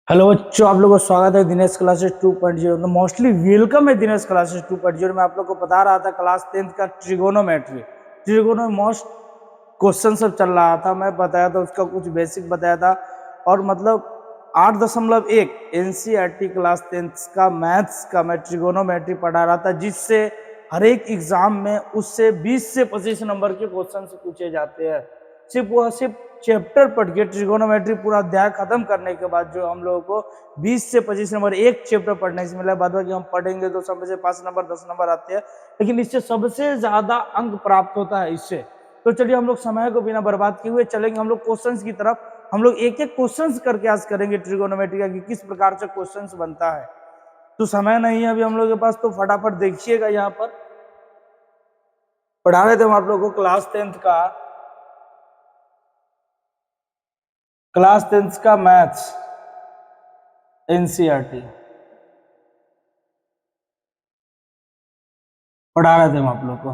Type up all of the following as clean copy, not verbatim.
Hello बच्चों, आप लोगों का स्वागत है दिनेश क्लासेस 2.0 में। मोस्टली वेलकम है दिनेश क्लासेस 2.0 में। आप लोग को बता रहा था क्लास 10th का ट्रिगोनो मोस्ट क्वेश्चन सब चल रहा था। मैं बताया था उसका कुछ बेसिक बताया था और मतलब 8.1 एनसीईआरटी क्लास 10th का मैथ्स का मैं ट्रिगोनोमेट्री पढ़ा रहा था, जिससे हर एक एग्जाम में उससे 20 से 25 नंबर के क्वेश्चन पूछे जाते हैं। सिर्फ चैप्टर पढ़ के ट्रिगोनोमेट्री पूरा अध्याय खत्म करने के बाद जो हम लोगों को 20 से 25 नंबर एक चैप्टर पढ़ने से मिला। बाद बाकी हम पढ़ेंगे तो सब से 5 नंबर 10 नंबर आते हैं, लेकिन इससे सबसे ज्यादा अंक प्राप्त होता है इससे। तो चलिए हम लोग समय को बिना बर्बाद किए हुए चलेंगे हम लोग क्वेश्चंस की तरफ। हम लोग एक एक क्वेश्चंस करके आज करेंगे ट्रिगोनोमेट्री का कि किस प्रकार से क्वेश्चंस बनता है। तो समय नहीं है अभी हम लोग के पास, तो फटाफट देखिएगा। यहाँ पर पढ़ा रहे थे हम आप लोग को क्लास 10th का मैथ्स एनसीईआरटी पढ़ा रहे थे हम आप लोग को।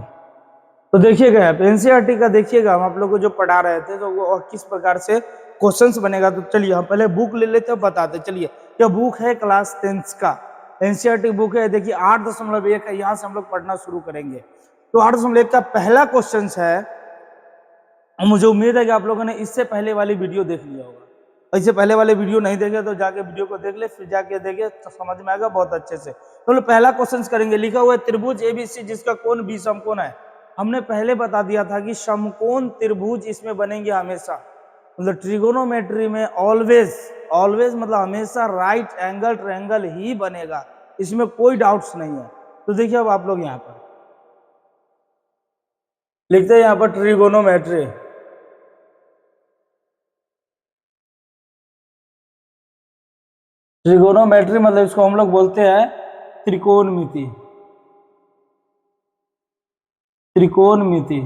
तो देखिएगा एनसीईआरटी का, देखिएगा हम आप लोग को जो पढ़ा रहे थे तो वो किस प्रकार से क्वेश्चंस बनेगा। तो चलिए हम पहले बुक ले लेते हैं, बताते चलिए। यह बुक है क्लास 10th का एनसीईआरटी बुक है। देखिए 8.1 है, यहाँ से हम लोग पढ़ना शुरू करेंगे। तो 8.1 का पहला क्वेश्चन है, मुझे उम्मीद है कि आप लोगों ने इससे पहले वाली वीडियो देख लिया होगा। इससे पहले वाले वीडियो नहीं देखे तो जाके वीडियो को देख ले, फिर जाके देखे तो समझ में आएगा बहुत अच्छे से। तो पहला क्वेश्चन करेंगे। लिखा हुआ है त्रिभुज एबीसी जिसका कोण बी समकोण है। हमने पहले बता दिया था कि समकोण त्रिभुज इसमें बनेंगे हमेशा। मतलब ट्रिगोनोमेट्री में ऑलवेज ऑलवेज मतलब हमेशा राइट एंगल ट्रायंगल ही बनेगा, इसमें कोई डाउट्स नहीं है। तो देखिए अब आप लोग यहाँ पर लिखते हैं, यहाँ पर ट्रिगोनोमेट्री। ट्रिगोनोमेट्री मतलब इसको हम लोग बोलते हैं त्रिकोणमिति। त्रिकोणमिति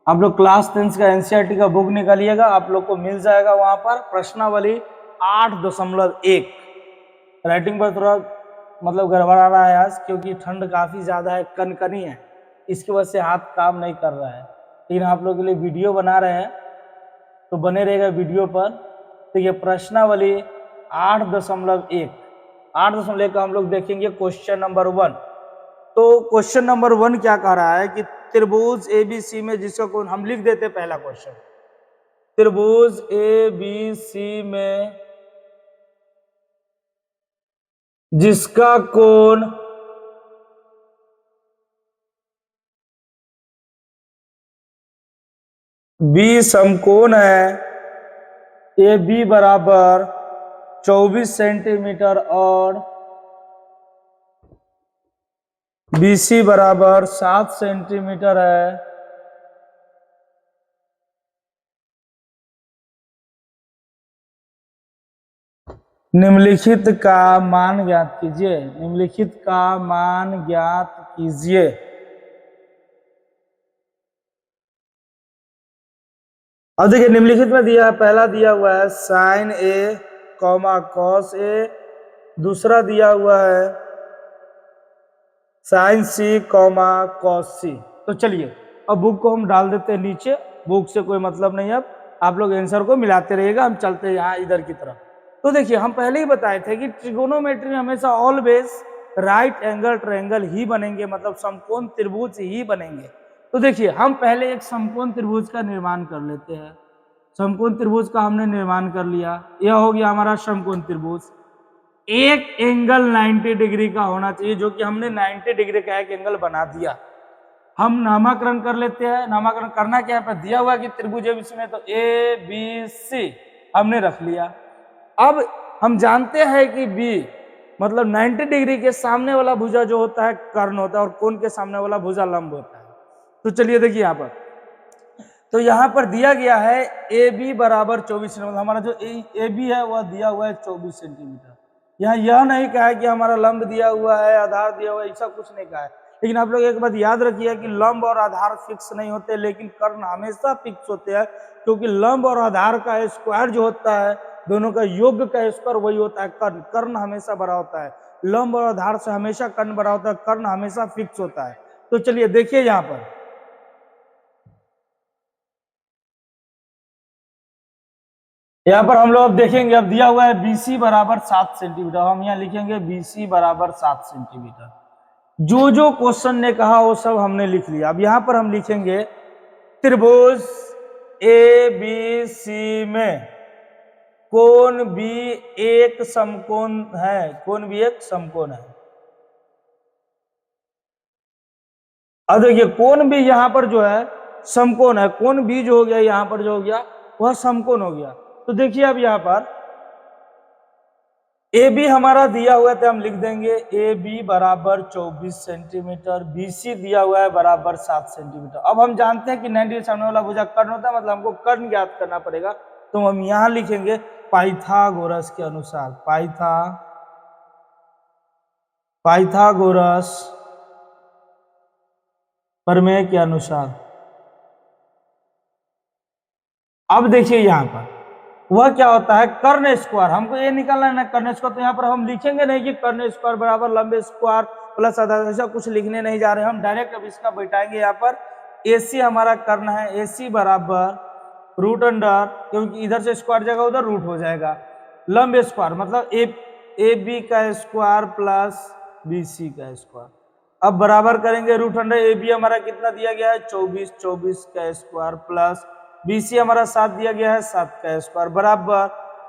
आप लोग क्लास 10 का एनसीईआरटी का बुक निकालिएगा, आप लोग को मिल जाएगा वहां पर प्रश्नावली 8.1। राइटिंग पर थोड़ा मतलब गड़बड़ा रहा है आज, क्योंकि ठंड काफी ज्यादा है, कनकनी है, इसकी वजह से हाथ काम नहीं कर रहा है। लेकिन आप लोग के लिए वीडियो बना रहे हैं तो बने रहेगा वीडियो पर। तो ये प्रश्नावली 8.1 8.1 का हम लोग देखेंगे क्वेश्चन नंबर 1। तो क्वेश्चन नंबर 1 क्या कह रहा है कि त्रिभुज एबीसी में जिसका कोण, हम लिख देते पहला क्वेश्चन, त्रिभुज एबीसी में जिसका कोण बी समकोण है, ए बी बराबर 24 सेंटीमीटर और बीसी बराबर 7 सेंटीमीटर है। निम्नलिखित का मान ज्ञात कीजिए। निम्नलिखित का मान ज्ञात कीजिए। अब देखिए निम्नलिखित में दिया है, पहला दिया हुआ है sign A comma cos A, दूसरा दिया हुआ है साइन सी कॉमा कॉस सी। तो चलिए अब बुक को हम डाल देते हैं नीचे, बुक से कोई मतलब नहीं। अब आप लोग आंसर को मिलाते रहिएगा, हम चलते हैं यहाँ इधर की तरफ। तो देखिए हम पहले ही बताए थे कि ट्रिगोनोमेट्री में हमेशा ऑलवेज राइट एंगल ट्रायंगल ही बनेंगे, मतलब समकोण त्रिभुज ही बनेंगे। तो देखिए हम पहले एक समकोण त्रिभुज का निर्माण कर लेते हैं। समकोण त्रिभुज का हमने निर्माण कर लिया, यह हो गया हमारा समकोण त्रिभुज। एक एंगल 90 डिग्री का होना चाहिए, जो कि हमने 90 डिग्री का एक एंगल बना दिया। हम नामकरण कर लेते हैं। नामकरण करना क्या है, दिया हुआ कि त्रिभुज एबीसी में, तो ए बी सी हमने रख लिया। अब हम जानते हैं कि बी मतलब 90 डिग्री के सामने वाला भुजा जो होता है कर्ण होता है, और कोण के सामने वाला भुजा लंब होता है। तो चलिए देखिए यहाँ पर, तो यहाँ पर दिया गया है ए बी बराबर 24 सेंटीमीटर। हमारा जो ए बी है वह दिया हुआ है 24 सेंटीमीटर। यहाँ यह नहीं कहा है कि हमारा लंब दिया हुआ है, आधार दिया हुआ है, ऐसा कुछ नहीं कहा है। लेकिन आप लोग एक बात याद रखिए कि लंब और आधार फिक्स नहीं होते, लेकिन कर्ण हमेशा फिक्स होते हैं। क्योंकि लंब और आधार का स्क्वायर जो होता है, दोनों का योग का स्क्वायर वही होता है कर्ण। कर्ण हमेशा बड़ा होता है, लंब और आधार से हमेशा कर्ण बड़ा होता है, कर्ण हमेशा फिक्स होता है। तो चलिए देखिए यहाँ पर, यहाँ पर हम लोग अब देखेंगे, अब दिया हुआ है BC बराबर 7 सेंटीमीटर, हम यहाँ लिखेंगे BC बराबर 7 सेंटीमीटर। जो जो क्वेश्चन ने कहा वो सब हमने लिख लिया। अब यहाँ पर हम लिखेंगे त्रिभुज ABC में कोण भी एक समकोण है, कोण भी एक समकोण है। अब देखिए कोण भी यहाँ पर जो है समकोण है, कोण भी जो हो गया यहाँ पर जो हो गया वह समकोण हो गया। तो देखिए अब यहाँ पर ए बी हमारा दिया हुआ है तो हम लिख देंगे ए बी बराबर 24 सेंटीमीटर, BC दिया हुआ है बराबर 7 सेंटीमीटर। अब हम जानते हैं कि 90 सामने वाला भुजा कर्ण होता है, मतलब हमको कर्ण ज्ञात करना पड़ेगा। तो हम यहां लिखेंगे पाइथागोरस के अनुसार, पाइथागोरस प्रमेय के अनुसार। अब देखिए यहां पर वह क्या होता है, कर्ण स्क्वायर, हमको ये निकालना है ना कर्ण स्क्वायर। तो यहाँ पर हम लिखेंगे नहीं कि कर्ण स्क्वायर बराबर लंब स्क्वायर प्लस आधार, ऐसा कुछ लिखने नहीं जा रहे हम, डायरेक्ट अब इसका बैठाएंगे। यहाँ पर AC हमारा कर्ण है, AC बराबर रूट अंडर, क्योंकि इधर से स्क्वायर जाएगा उधर रूट हो जाएगा, लंब स्क्वायर मतलब AB का स्क्वायर प्लस BC का स्क्वायर। अब बराबर करेंगे रूट अंडर AB हमारा कितना दिया गया है 24, 24 का स्क्वायर प्लस BC हमारा 7 दिया गया है 7 का स्क्वायर बराबर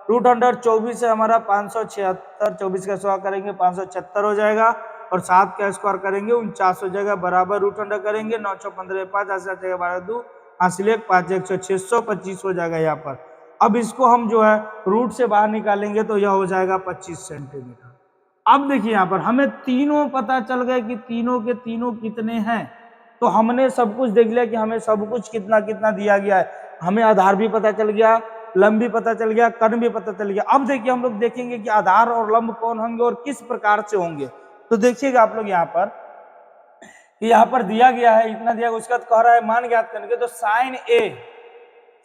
रूट अंडर 24 है हमारा 576, 24 का स्क्वायर करेंगे 576 हो जाएगा और 7 का स्क्वायर करेंगे 49 हो जाएगा बराबर रूट अंडर करेंगे 9 6 15 5 8 जाएगा 12 2 हासिल 5 1 625 हो जाएगा यहाँ पर। अब इसको हम जो है रूट से बाहर निकालेंगे तो यह हो जाएगा 25 सेंटीमीटर। अब देखिए यहाँ पर हमें तीनों पता चल गए कि तीनों के तीनों कितने हैं। तो हमने सब कुछ देख लिया कि हमें सब कुछ कितना कितना दिया गया है, हमें आधार भी पता चल गया, लंब भी पता चल गया, कर्ण भी पता चल गया। अब देखिए हम लोग देखेंगे कि आधार और लंब कौन होंगे और किस प्रकार से होंगे। तो देखिएगा आप लोग यहाँ पर कि यहाँ पर दिया गया है इतना दिया, उसका कह रहा है मान ज्ञात करने के। तो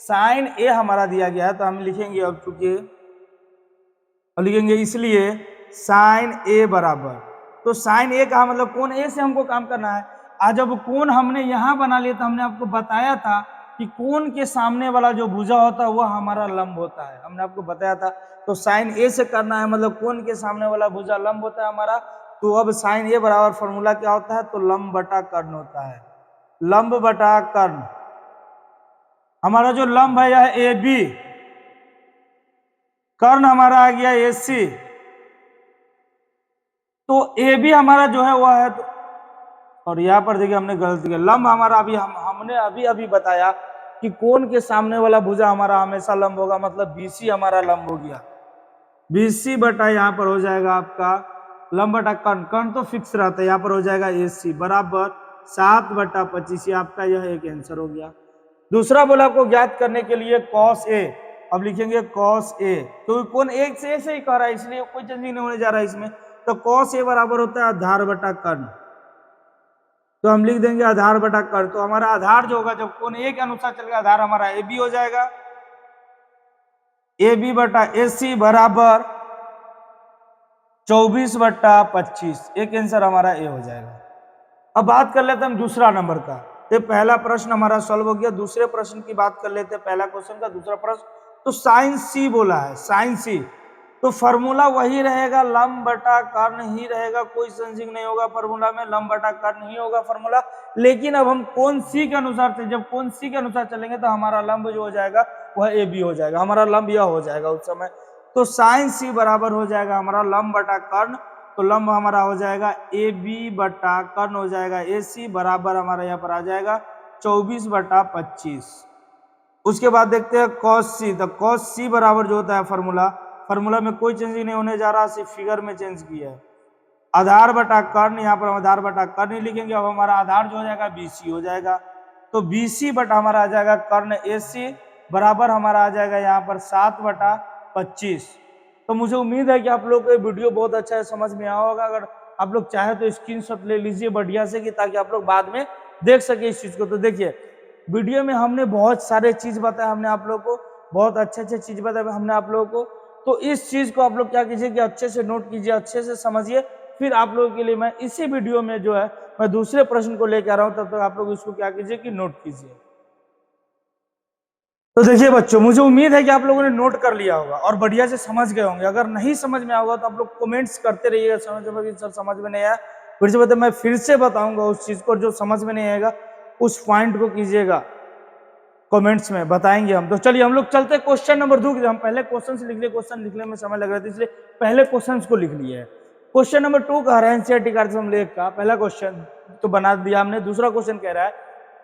साइन ए हमारा दिया गया है तो हम लिखेंगे, अब चूंकि लिखेंगे इसलिए साइन ए बराबर, तो साइन ए का मतलब कोण ए से हमको काम करना है। आज जब कोण हमने यहां बना लिया तो हमने आपको बताया था कि कोण के सामने वाला जो भुजा होता है वह हमारा लंब होता है, हमने आपको बताया था। तो साइन ए से करना है मतलब कोण के सामने वाला भुजा लंब होता है हमारा। तो अब साइन ए बराबर फॉर्मूला क्या होता है, तो लंब बटा कर्ण होता है, लंब बटा कर्ण। हमारा जो लंब है यह ए बी, कर्ण हमारा आ गया AC, तो ए बी हमारा जो है वह है तो, और यहाँ पर देखिए हमने गलती किया, लंब हमारा अभी हमने अभी बताया कि कोण के सामने वाला भुजा हमारा हमेशा लंब होगा, मतलब BC हमारा लंब हो गया। BC बटा यहाँ पर हो जाएगा आपका लंब बटा कर्ण, कर्ण तो फिक्स रहता है, यहाँ पर हो जाएगा AC बराबर 7 बटा 25, आपका यह एक आंसर हो गया। दूसरा बोला आपको ज्ञात करने के लिए cos A, अब लिखेंगे cos A, तो कौन एक से ही कह रहा है इसलिए कोई चेंजिंग नहीं होने जा रहा है इसमें। तो cos A बराबर होता है आधार बटा कर्ण, तो हम लिख देंगे आधार बटा कर्ण। तो हमारा आधार जो होगा जब कोण A के अनुसार चलेगा आधार हमारा AB हो जाएगा, AB बटा AC बराबर 24 बटा 25, एक आंसर हमारा A हो जाएगा। अब बात कर लेते हैं हम दूसरा नंबर का। तो पहला प्रश्न हमारा सॉल्व हो गया, दूसरे प्रश्न की बात कर लेते हैं, पहला क्वेश्चन का दूसरा प्रश्न। तो साइन C बोला है, साइन C, तो फॉर्मूला वही रहेगा, लंब बटा कर्ण ही रहेगा, कोई चेंजिंग नहीं होगा फॉर्मूला में, लंब बटा कर्ण ही होगा फॉर्मूला। लेकिन अब हम कोण C के अनुसार से, जब कोण C के अनुसार चलेंगे तो हमारा लंब जो हो जाएगा वह AB हो जाएगा, हमारा लंब यह हो जाएगा उस समय। तो साइन C बराबर हो जाएगा हमारा लंब बटा कर्ण, तो लंब हमारा हो जाएगा AB बटा कर्ण हो जाएगा AC बराबर हमारा यहाँ पर आ जाएगा 24 बटा 25। उसके बाद देखते हैं cos C, तो cos C बराबर जो होता है फॉर्मूला में कोई चेंज नहीं होने जा रहा, सिर्फ फिगर में चेंज किया है, आधार बटा कर्ण, यहाँ पर हम आधार बटा कर्ण ही लिखेंगे। अब हमारा आधार जो हो जाएगा BC हो जाएगा, तो BC बटा हमारा आ जाएगा कर्ण AC बराबर हमारा आ जाएगा यहाँ पर 7 बटा 25। तो मुझे उम्मीद है कि आप लोग को वीडियो बहुत अच्छा है, समझ में आया होगा। अगर आप लोग चाहे तो स्क्रीनशॉट ले लीजिए बढ़िया से, कि ताकि आप लोग बाद में देख सके इस चीज को। तो देखिए वीडियो में हमने बहुत सारे चीज बताया, हमने आप लोग को बहुत अच्छे चीज बताया हमने आप लोगों को। तो इस चीज को आप लोग क्या कीजिए कि अच्छे से नोट कीजिए, अच्छे से समझिए। फिर आप लोगों के लिए मैं इसी वीडियो में जो है मैं दूसरे प्रश्न को लेकर आ रहा हूं, तब तक आप लोग इसको क्या कीजिए कि नोट कीजिए। तो देखिए बच्चों, मुझे उम्मीद है कि आप लोगों ने नोट कर लिया होगा और बढ़िया से समझ गए होंगे। अगर नहीं समझ में आएगा तो आप लोग कमेंट्स करते रहिएगा, सर समझ में नहीं आया फिर से बता, मैं फिर से बताऊंगा उस चीज को। जो समझ में नहीं आएगा उस पॉइंट को कीजिएगा कमेंट्स में, बताएंगे हम। तो चलिए हम लोग चलते क्वेश्चन नंबर 2 की। हम पहले क्वेश्चन लिख लिए, क्वेश्चन लिखने में समय लग रहा था इसलिए पहले क्वेश्चन को लिख लिए। क्वेश्चन नंबर 2 कह रहा है एनसीईआरटी कार्यक्रम का पहला क्वेश्चन तो बना दिया हमने। दूसरा क्वेश्चन कह रहा है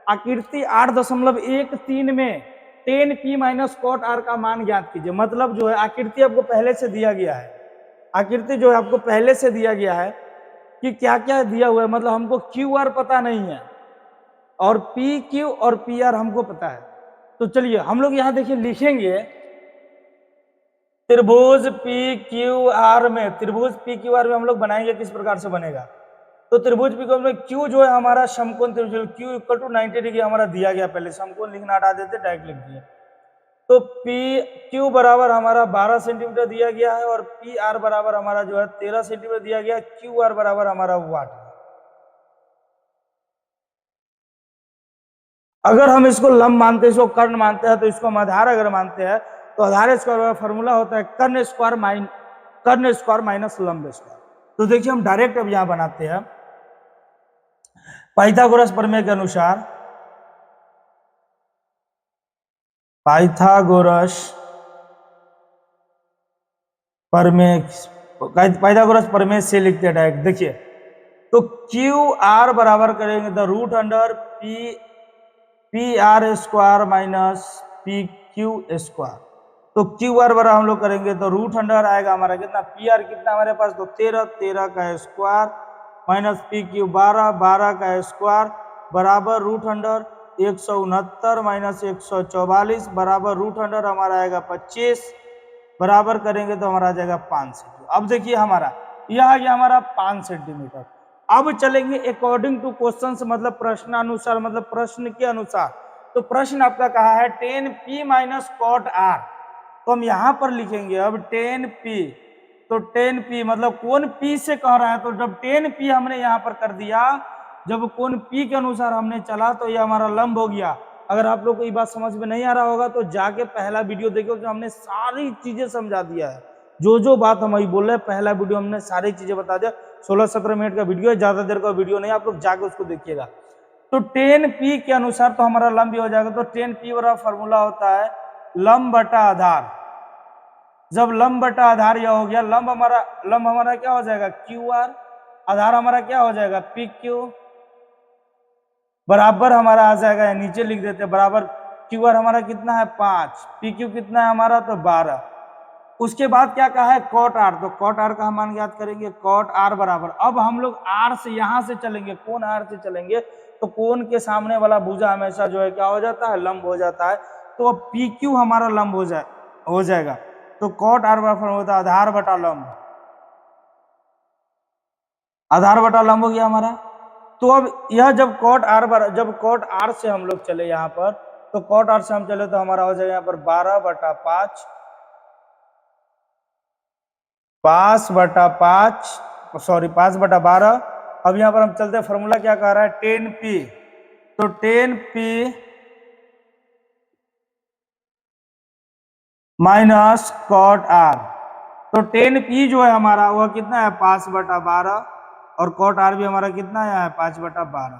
आकृति 8.13 में tan p minus cot r का मान ज्ञात कीजिए। मतलब जो है आकृति आपको पहले से दिया गया है, आकृति जो है आपको पहले से दिया गया है कि क्या क्या दिया हुआ है। मतलब हमको क्यू आर पता नहीं है और पी क्यू और पी आर हमको पता है। तो चलिए हम लोग यहाँ देखिए लिखेंगे त्रिभुज पी क्यू आर में, त्रिभुज पी क्यू आर में हम लोग बनाएंगे किस प्रकार से बनेगा। तो त्रिभुज पी क्यू आर में क्यू जो है हमारा समकोण त्रिभुज, क्यू इक्वल टू 90 डिग्री हमारा दिया गया, पहले समकोण लिखना हटा देते डायरेक्ट लिख दिए। तो पी क्यू बराबर हमारा 12 सेंटीमीटर दिया गया है और पी आर बराबर हमारा जो है 13 सेंटीमीटर दिया गया, क्यू आर बराबर हमारा वाट। अगर हम इसको लंब मानते हैं, इसको कर्ण मानते हैं, तो इसको हम आधार अगर मानते हैं तो आधार स्क्वायर फॉर्मूला होता है कर्ण स्क्वायर माइनस लंब स्क्वायर। तो देखिए हम डायरेक्ट अब यहां बनाते हैं पाइथागोरस प्रमेय के अनुसार। पाइथागोरस प्रमेय से लिखते हैं डायरेक्ट। देखिए तो क्यू आर बराबर करेंगे the root under P R square minus P Q square. तो क्यू आर बराबर हम लोग करेंगे तो रूट अंडर आएगा हमारा कितना, पी आर कितना हमारे पास तो 13 का स्क्वायर माइनस पी क्यू 12 का स्क्वायर बराबर रूट अंडर 169 माइनस 144 बराबर रूट अंडर हमारा आएगा 25 बराबर करेंगे तो हमारा आ जाएगा 5 सेंटीमीटर। अब देखिए हमारा यह आ गया हमारा 5 सेंटीमीटर। अब चलेंगे अकॉर्डिंग टू क्वेश्चन, मतलब प्रश्नानुसार, मतलब प्रश्न के अनुसार। तो प्रश्न आपका कहा है tan p minus cot r, तो हम यहां पर लिखेंगे अब tan p। तो tan p मतलब कोण p से कह रहा है, तो जब tan p हमने यहां पर कर दिया, जब कोण p के अनुसार हमने चला तो ये हमारा लंब हो गया। अगर आप लोग को ये बात समझ में नहीं आ रहा होगा तो जाके पहला वीडियो देखो, तो हमने सारी चीजें समझा दिया है। जो बात हम अभी बोल रहे हैं पहला वीडियो हमने सारी चीजें बता दिया। 16-17 मिनट का वीडियो है, ज्यादा देर का वीडियो नहीं, आप लोग जाके उसको देखिएगा। तो tan p के अनुसार तो हमारा लंब भी हो जाएगा। तो tan p वाला फॉर्मूला होता है लंब बटा आधार। जब लंब बटा आधार यह हो गया, लंब हमारा क्या हो जाएगा क्यू आर, आधार हमारा क्या हो जाएगा पी क्यू, बराबर हमारा आ जाएगा, नीचे लिख देते हैं बराबर क्यू आर हमारा कितना है 5, पी क्यू कितना है हमारा तो 12। उसके बाद क्या कहा है कॉट आर, तो कॉट आर का मान ज्ञात करेंगे, कॉट आर बराबर। अब हम लोग आर से यहां से चलेंगे, कोण आर से चलेंगे तो कोण के सामने वाला भुजा हमेशा जो है क्या हो जाता है लंब हो जाता है। तो अब पी क्यू हमारा लंब हो जाएगा। तो कॉट आर बराबर होता है आधार बटा लंब, आधार बटा लंब हो गया हमारा। तो अब यह जब कॉट आर से हम लोग चले यहाँ पर, तो कॉट आर से हम चले तो हमारा हो जाएगा यहाँ पर 12 बटा 5 5 बटा 12। अब यहाँ पर हम चलते हैं, फॉर्मूला क्या कह रहा है tan p, तो tan p minus cot R. तो tan p जो है हमारा वह कितना है 5 बटा 12 और कॉट आर भी हमारा कितना है 5 बटा 12।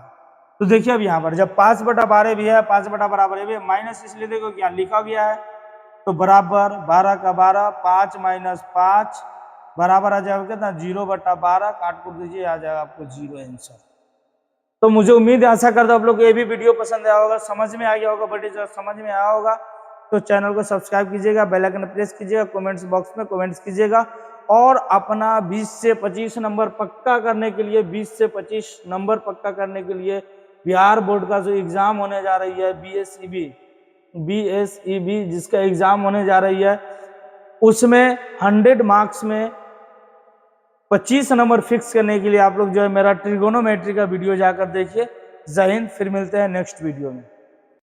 तो देखिए अब यहाँ पर जब 5 बटा 12 भी है, 5 बटा बराबर भी है, माइनस इसलिए देखो क्या लिखा गया है, तो बराबर 12 का 12 5 माइनस 5 बराबर आ जाएगा कितना 0 बटा 12, काट कुट दीजिए आ जाएगा आपको 0 आंसर। तो मुझे उम्मीद है, आशा करता हूं आप लोग को ये भी वीडियो पसंद आया होगा, समझ में आ गया होगा। बट जब समझ में आया होगा तो चैनल को सब्सक्राइब कीजिएगा, बेल आइकन प्रेस कीजिएगा, कमेंट्स बॉक्स में कमेंट्स कीजिएगा। और अपना 20 से 25 नंबर पक्का करने के लिए, 20 से 25 नंबर पक्का करने के लिए बिहार बोर्ड का जो एग्जाम होने जा रही है BSEB जिसका एग्जाम होने जा रही है, उसमें 100 मार्क्स में 25 नंबर फिक्स करने के लिए आप लोग जो है मेरा ट्रिगोनोमेट्री का वीडियो जाकर देखिए। जय हिंद, फिर मिलते हैं नेक्स्ट वीडियो में।